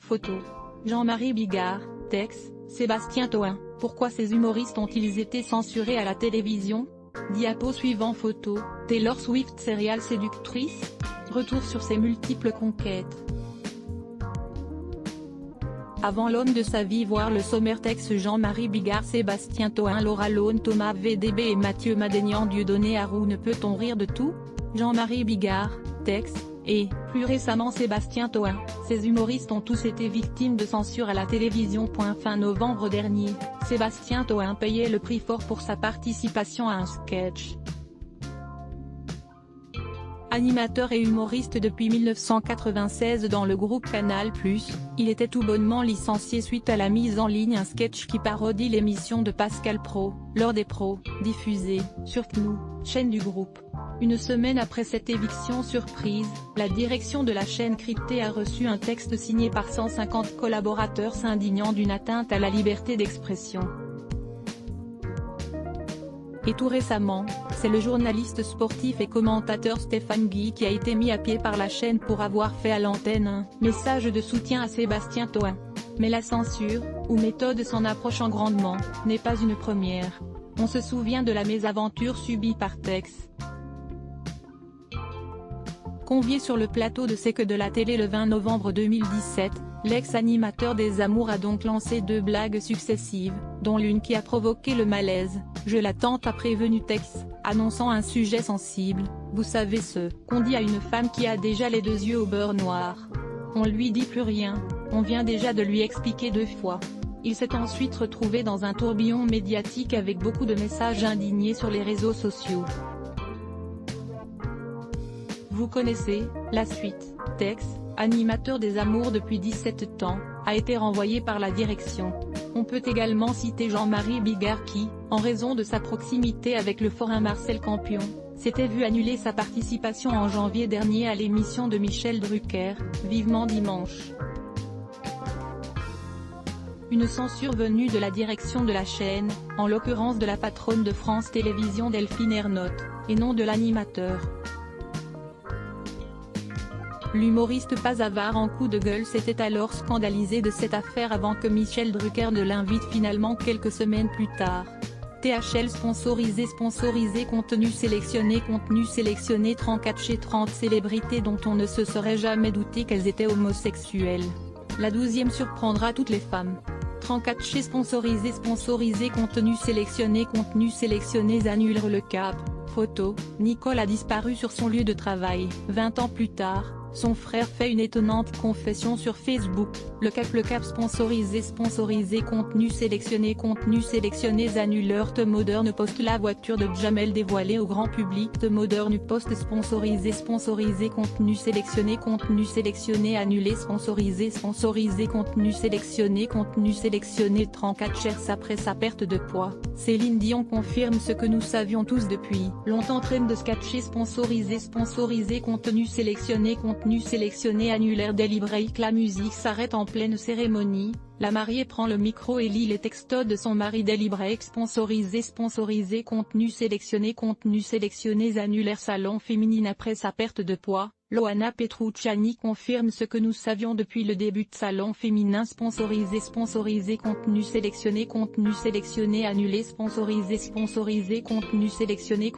Photo. Jean-Marie Bigard, texte, Sébastien Toen. Pourquoi ces humoristes ont-ils été censurés à la télévision? Diapo suivant. Photo. Taylor Swift serial séductrice? Retour sur ses multiples conquêtes. Avant l'homme de sa vie, voir le sommaire. Texte. Jean-Marie Bigard, Sébastien Toen, Laura Lone, Thomas VDB et Mathieu Madénian. Dieudonné Harou. Ne peut-on rire de tout? Jean-Marie Bigard, texte, et, plus récemment Sébastien Toen. Ces humoristes ont tous été victimes de censure à la télévision. Fin novembre dernier, Sébastien Toen payait le prix fort pour sa participation à un sketch. Animateur et humoriste depuis 1996 dans le groupe Canal+, il était tout bonnement licencié suite à la mise en ligne un sketch qui parodie l'émission de Pascal Praud, L'heure des pros, diffusée sur CNOO, chaîne du groupe. Une semaine après cette éviction surprise, la direction de la chaîne cryptée a reçu un texte signé par 150 collaborateurs s'indignant d'une atteinte à la liberté d'expression. Et tout récemment, c'est le journaliste sportif et commentateur Stéphane Guy qui a été mis à pied par la chaîne pour avoir fait à l'antenne un « message de soutien à Sébastien Toen ». Mais la censure, ou méthode s'en approchant grandement, n'est pas une première. On se souvient de la mésaventure subie par Tex. Convié sur le plateau de C'est que de la télé le 20 novembre 2017, l'ex-animateur des Amours a donc lancé 2 blagues successives, dont l'une qui a provoqué le malaise. Je l'attends, a prévenu Tex, annonçant un sujet sensible. Vous savez ce qu'on dit à une femme qui a déjà les 2 yeux au beurre noir. On lui dit plus rien, on vient déjà de lui expliquer 2 fois. Il s'est ensuite retrouvé dans un tourbillon médiatique avec beaucoup de messages indignés sur les réseaux sociaux. Vous connaissez la suite. Tex, animateur des Amours depuis 17 ans, a été renvoyé par la direction. On peut également citer Jean-Marie Bigard qui, en raison de sa proximité avec le forain Marcel Campion, s'était vu annuler sa participation en janvier dernier à l'émission de Michel Drucker, Vivement Dimanche. Une censure venue de la direction de la chaîne, en l'occurrence de la patronne de France Télévisions Delphine Ernotte, et non de l'animateur. L'humoriste pas avare en coups de gueule s'était alors scandalisé de cette affaire avant que Michel Drucker ne l'invite finalement quelques semaines plus tard. THL sponsorisé contenu sélectionné 34 chez 30 célébrités dont on ne se serait jamais douté qu'elles étaient homosexuelles. La 12e surprendra toutes les femmes. 34 chez sponsorisé contenu sélectionné annulent le cap. Photo, Nicole a disparu sur son lieu de travail. 20 ans plus tard, son frère fait une étonnante confession sur Facebook. Le cap sponsorisé contenu sélectionné annule. Heurte Modern Post. La voiture de Jamel dévoilée au grand public. The Modern Post. Sponsorisé contenu sélectionné annulé. Sponsorisé contenu sélectionné 34 chers après sa perte de poids. Céline Dion confirme ce que nous savions tous depuis longtemps. Train de sketcher sponsorisé contenu sélectionné annulaire. Daily Break. La musique s'arrête en pleine cérémonie, la mariée prend le micro et lit les textos de son mari. Daily Break. Sponsorisé contenu sélectionné annulaire. Salon féminine après sa perte de poids. Loana Petrucciani confirme ce que nous savions depuis le début de Salon féminin. Sponsorisé contenu sélectionné annulé. Sponsorisé contenu sélectionné.